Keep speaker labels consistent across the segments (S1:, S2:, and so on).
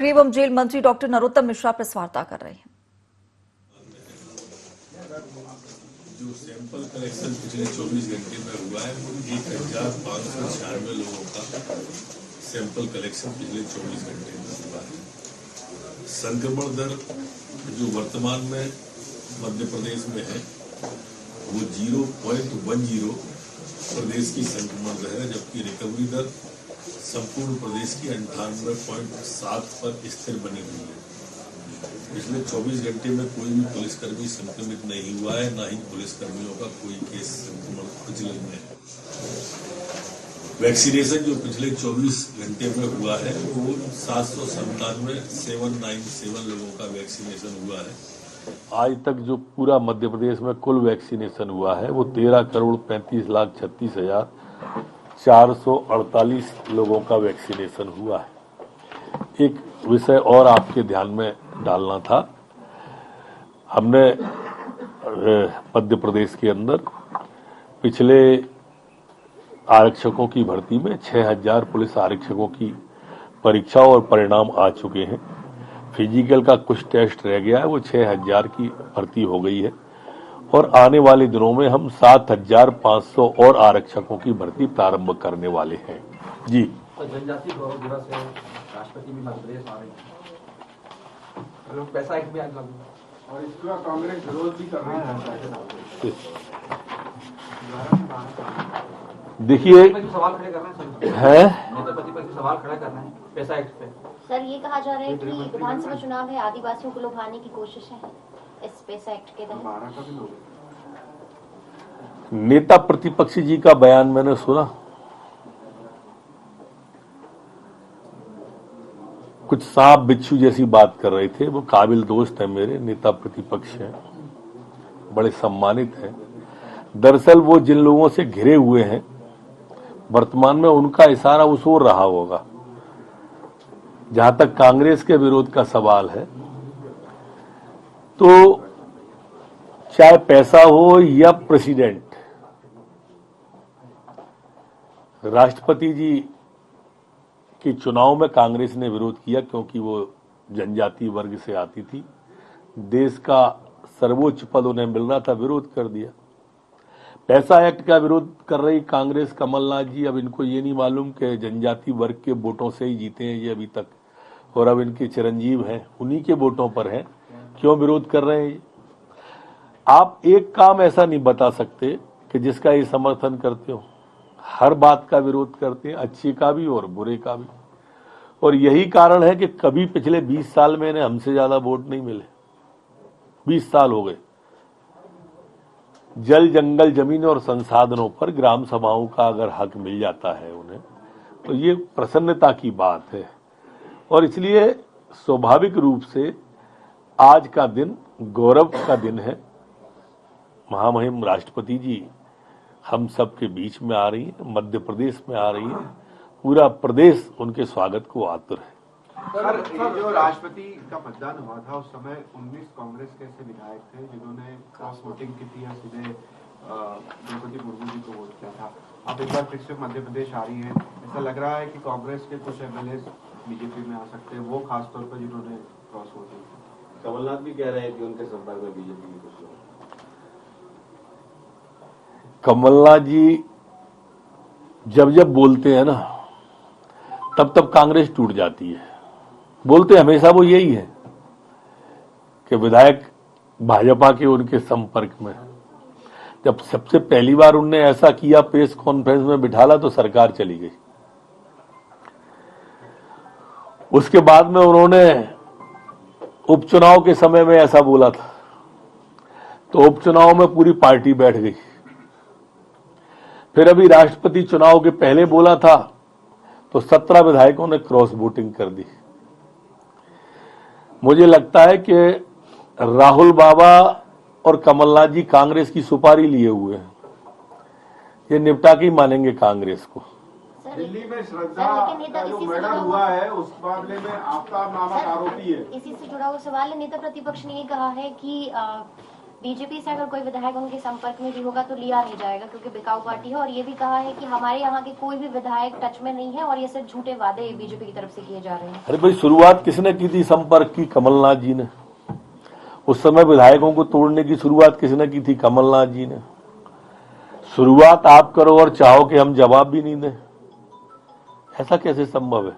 S1: गृह एवं जेल मंत्री डॉक्टर नरोत्तम मिश्रा प्रेस वार्ता कर रहे हैं।
S2: जो सैंपल कलेक्शन पिछले 24 घंटे में हुआ है वो 1596 लोगों का सैंपल कलेक्शन पिछले 24 घंटे में हुआ है। संक्रमण दर जो वर्तमान में मध्य प्रदेश में है वो 0.10 प्रदेश की संक्रमण दर है, जबकि रिकवरी दर संपूर्ण प्रदेश की 98.7 पर स्थिर बनी हुई है। पिछले 24 घंटे में कोई भी पुलिसकर्मी संक्रमित नहीं हुआ है, न ही पुलिसकर्मियों का कोई केस संक्रमण जिले में है। वैक्सीनेशन जो पिछले 24 घंटे में हुआ है वो 797 लोगों का वैक्सीनेशन हुआ है। आज तक जो पूरा मध्य प्रदेश में कुल वैक्सीनेशन हुआ है वो 13,35,36,448 लोगों का वैक्सीनेशन हुआ है। एक विषय और आपके ध्यान में डालना था, हमने मध्य प्रदेश के अंदर पिछले आरक्षकों की भर्ती में 6,000 पुलिस आरक्षकों की परीक्षा और परिणाम आ चुके हैं। फिजिकल का कुछ टेस्ट रह गया है, वो 6,000 की भर्ती हो गई है और आने वाले दिनों में हम 7,500 और आरक्षकों की भर्ती प्रारंभ करने वाले हैं। जी,
S3: जनजातीय गौरव दिवस है, राष्ट्रपति भी मध्य प्रदेश आ रहे हैं, लोग पैसा एक भी आज लागू और इसका कांग्रेस विरोध भी कर रही है।
S2: देखिए
S3: सवाल खड़े कर रहे
S2: हैं,
S3: नेता प्रतिपक्ष सवाल खड़ा कर रहे हैं पैसा एक्ट पे।
S4: सर, ये कहा जा रहा है कि विधानसभा चुनाव है, आदिवासियों को लुभाने की कोशिश है इस पैसा एक्ट के तहत।
S2: नेता प्रतिपक्ष जी का बयान मैंने सुना, कुछ सांप बिच्छू जैसी बात कर रहे थे। वो काबिल दोस्त है मेरे, नेता प्रतिपक्ष हैं, बड़े सम्मानित हैं। दरअसल वो जिन लोगों से घिरे हुए हैं वर्तमान में, उनका इशारा उस ओर रहा होगा। जहां तक कांग्रेस के विरोध का सवाल है, तो चाहे पैसा हो या प्रेसिडेंट, राष्ट्रपति जी के चुनाव में कांग्रेस ने विरोध किया क्योंकि वो जनजातीय वर्ग से आती थी। देश का सर्वोच्च पद उन्हें मिल रहा था, विरोध कर दिया। पैसा एक्ट का विरोध कर रही कांग्रेस, कमलनाथ जी, अब इनको ये नहीं मालूम कि जनजातीय वर्ग के वोटों से ही जीते हैं ये अभी तक, और अब इनके चिरंजीव हैं, उन्हीं के वोटों पर हैं, क्यों विरोध कर रहे हैं? आप एक काम ऐसा नहीं बता सकते कि जिसका ये समर्थन करते हो। हर बात का विरोध करते हैं, अच्छे का भी और बुरे का भी। और यही कारण है कि कभी पिछले 20 साल में इन्हें हमसे ज्यादा वोट नहीं मिले। 20 साल हो गए। जल, जंगल, जमीन और संसाधनों पर ग्राम सभाओं का अगर हक मिल जाता है उन्हें, तो ये प्रसन्नता की बात है। और इसलिए स्वाभाविक रूप से आज का दिन गौरव का दिन है। महामहिम राष्ट्रपति जी हम सब के बीच में आ रही है, मध्य प्रदेश में आ रही है। पूरा प्रदेश उनके स्वागत को आतुर है।
S5: सर, जो राष्ट्रपति का मतदान हुआ था उस समय 19 कांग्रेस के ऐसे विधायक थे जिन्होंने क्रॉस वोटिंग की थी या सीधे द्रौपदी मुर्मू जी को वोट किया था। अब एक बार फिर से मध्य प्रदेश आ रही है, ऐसा लग रहा है कि कांग्रेस के कुछ एमएलए बीजेपी में आ सकते हैं, वो खासतौर पर जिन्होंने क्रॉस वोटिंग की।
S6: कमलनाथ भी कह रहे हैं कि उनके संपर्क में बीजेपी के कुछ लोग।
S2: कमलनाथ जी जब जब बोलते हैं ना, तब तब कांग्रेस टूट जाती है। बोलते हमेशा वो यही है कि विधायक भाजपा के उनके संपर्क में। जब सबसे पहली बार उनने ऐसा किया, प्रेस कॉन्फ्रेंस में बिठाला, तो सरकार चली गई। उसके बाद में उन्होंने उपचुनाव के समय में ऐसा बोला था, तो उपचुनाव में पूरी पार्टी बैठ गई। फिर अभी राष्ट्रपति चुनाव के पहले बोला था, तो 17 विधायकों ने क्रॉस वोटिंग कर दी। मुझे लगता है कि राहुल बाबा और कमलनाथ जी कांग्रेस की सुपारी लिए हुए हैं, ये निपटा के ही मानेंगे कांग्रेस को।
S5: दिल्ली में श्रद्धा जो मर्डर हुआ है उस मामले में आपका नाम आरोपी है।
S4: इसी से जुड़ा हुआ सवाल है। नेता प्रतिपक्ष ने ये कहा है कि बीजेपी से अगर कोई विधायक उनके संपर्क में भी होगा तो लिया नहीं जाएगा क्योंकि बिकाऊ पार्टी है, और ये भी कहा है कि हमारे यहाँ के कोई भी विधायक टच में नहीं है और ये सिर्फ झूठे वादे बीजेपी की तरफ से किए जा रहे हैं।
S2: अरे भाई, शुरुआत किसने की थी संपर्क की? कमलनाथ जी ने। उस समय विधायकों को तोड़ने की शुरुआत किसने की थी? कमलनाथ जी ने। शुरुआत आप करो और चाहो कि हम जवाब भी नहीं दें, ऐसा कैसे संभव है?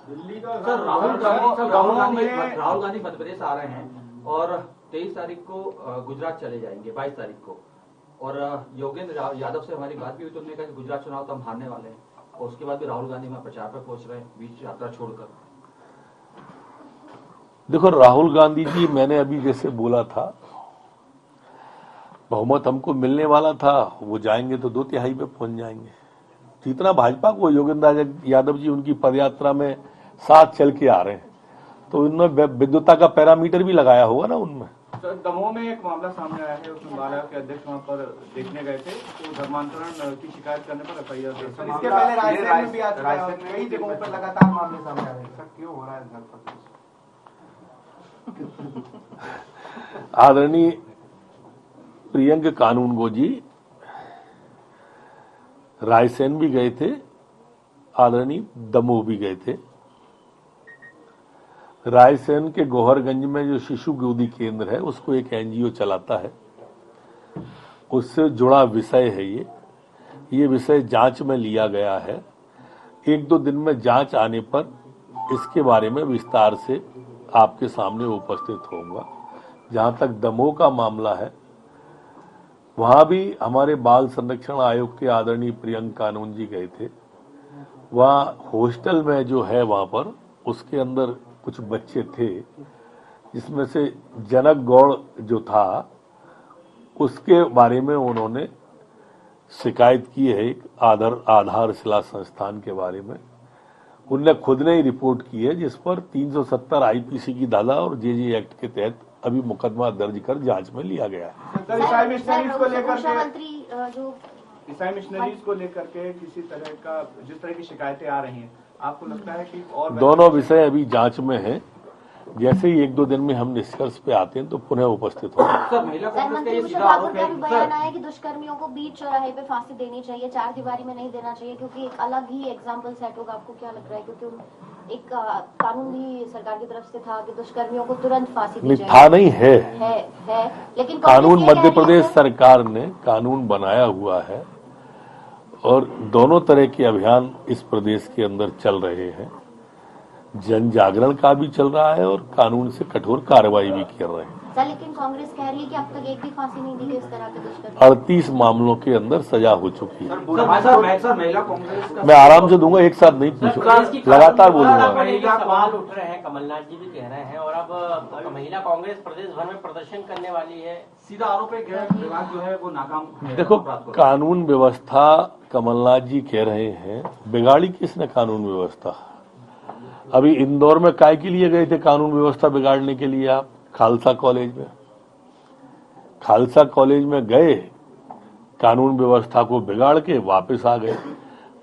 S3: सर राहुल गांधी मध्य प्रदेश आ रहे हैं और 23 तारीख को गुजरात चले जाएंगे, 22 तारीख को। और योगेंद्र यादव से हमारी बात भी हुई तो उन्होंने कहा कि गुजरात चुनाव तो हम हारने वाले हैं, और उसके बाद भी राहुल गांधी वहां प्रचार पर पहुंच रहे हैं बीच यात्रा छोड़कर।
S2: देखो, राहुल गांधी जी, मैंने अभी जैसे बोला था, बहुमत हमको मिलने वाला था, वो जाएंगे तो 2/3 पे पहुंच जाएंगे। जितना भाजपा को योगेंद्र यादव जी उनकी पदयात्रा में साथ चल के आ रहे हैं, तो उन्होंने विद्युता का पैरामीटर भी लगाया होगा ना उनमें।
S5: सर, दमोह में एक मामला सामने आया है, उसमें बाला के अध्यक्ष वहां पर देखने गए थे, तो धर्मांतरण की शिकायत करने पर FIR दर्ज।
S3: इसके पहले रायसेन में भी आ चुका है, कई जगहों पर लगातार मामले सामने आ रहे हैं।
S5: सर, क्यों हो रहा है सर?
S2: आदरणीय प्रियंक कानूनगो जी रायसेन भी गए थे, आदरणीय दमोह भी गए थे। रायसेन के गोहरगंज में जो शिशु गोदी केंद्र है, उसको एक NGO चलाता है, उससे जुड़ा विषय है ये विषय जांच में लिया गया है। 1-2 दिन में जांच आने पर इसके बारे में विस्तार से आपके सामने उपस्थित होऊंगा। जहां तक दमोह का मामला है, वहां भी हमारे बाल संरक्षण आयोग के आदरणीय प्रियंक कानून जी गए थे। वहां हॉस्टल में जो है, वहां पर उसके अंदर कुछ बच्चे थे, जिसमें से जनक गौड़ जो था, उसके बारे में उन्होंने शिकायत की है एक आधारशिला संस्थान के बारे में। उनने खुद ने ही रिपोर्ट की है, जिस पर 370 IPC की धारा और JJ एक्ट के तहत अभी मुकदमा दर्ज कर जांच में लिया गया है।
S5: ईसाई मिशनरीज को लेकर
S4: मंत्री जो
S5: ईसाई मिशनरीज को लेकर के किसी तरह का, जिस तरह की शिकायतें आ रही हैं, आपको लगता है कि और
S2: दोनों विषय अभी जांच में हैं। जैसे ही 1-2 दिन में हम निष्कर्ष पे आते हैं तो पुनः उपस्थित होंगे।
S3: सर, महिला कांग्रेस का
S4: मंत्री
S3: ये
S4: भूषण
S3: सीधा
S4: ठाकुर
S3: आरोप
S4: का
S3: है
S4: भी
S3: कि
S4: बयान आया कि दुष्कर्मियों को बीच चौराहे पे फांसी देनी चाहिए, 4 दीवारी में नहीं देना चाहिए, क्योंकि एक अलग ही एग्जाम्पल सेट होगा। आपको क्या लग रहा है? क्योंकि एक कानून भी सरकार की तरफ से था कि दुष्कर्मियों को तुरंत फांसी दी जाए।
S2: था नहीं है,
S4: लेकिन
S2: कानून मध्य प्रदेश सरकार ने कानून बनाया हुआ है और दोनों तरह के अभियान इस प्रदेश के अंदर चल रहे हैं। जन जागरण का भी चल रहा है और कानून से कठोर कार्रवाई भी कर रहे हैं।
S4: सर, लेकिन कांग्रेस कह रही है कि अब तक एक भी फांसी नहीं दी गई इस तरह के दुष्कर्म।
S2: 38 मामलों के अंदर सजा हो चुकी है।
S3: सर, महिला कांग्रेस का
S2: मैं आराम से दूंगा, एक साथ नहीं पूछूंगा, लगातार बोलूंगा।
S7: महिला सवाल उठ रहे हैं, कमलनाथ जी भी कह रहे हैं, और अब महिला कांग्रेस प्रदेश भर में प्रदर्शन करने वाली है।
S3: सीधा आरोप है गृह विभाग जो है वो नाकाम।
S2: देखो, कानून व्यवस्था कमलनाथ जी कह रहे हैं, बिगाड़ी किसने कानून व्यवस्था? अभी इंदौर में काय के लिए गए थे कानून व्यवस्था बिगाड़ने के लिए? आप खालसा कॉलेज में गए, कानून व्यवस्था को बिगाड़ के वापस आ गए।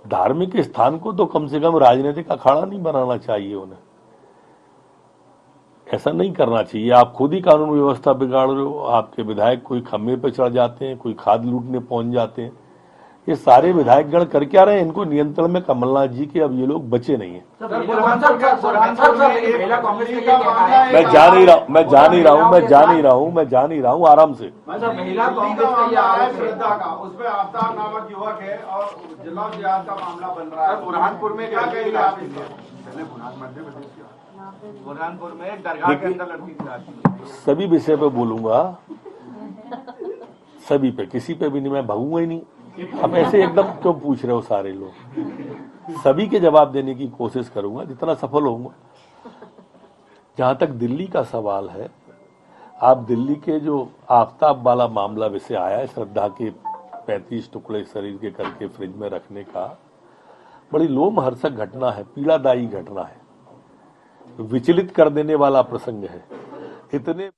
S2: धार्मिक स्थान को तो कम से कम राजनीतिक अखाड़ा नहीं बनाना चाहिए उन्हें, ऐसा नहीं करना चाहिए। आप खुद ही कानून व्यवस्था बिगाड़ रहे हो। आपके विधायक कोई खम्भे पे चढ़ जाते हैं, कोई खाद लूटने पहुंच जाते हैं। ये सारे विधायकगण कर क्या रहे हैं? इनको नियंत्रण में कमलनाथ जी के अब ये लोग बचे नहीं है। मैं जा नहीं रहा हूँ, आराम से।
S3: महिला कांग्रेस का ये आरोप है
S5: श्रद्धा का, उसमें आफ्ताब नामक युवक है और जलाव जिहाद का मामला बन रहा है। बुरहानपुर में क्या कहेंगे आप? मध्य प्रदेश बुरहानपुर में एक दरगाह के अंदर लड़की की लाश।
S2: सभी विषय पे बोलूंगा, सभी पे, किसी पे भी नहीं, मैं भागूंगा ही नहीं। अब ऐसे एकदम क्यों पूछ रहे हो सारे लोग? सभी के जवाब देने की कोशिश करूंगा, जितना सफल होऊंगा। जहां तक दिल्ली का सवाल है, आप दिल्ली के जो आफ्ताब वाला मामला वैसे आया है, श्रद्धा के 35 टुकड़े शरीर के करके फ्रिज में रखने का, बड़ी लोमहर्षक घटना है, पीड़ादायी घटना है, विचलित कर देने वाला प्रसंग है। इतने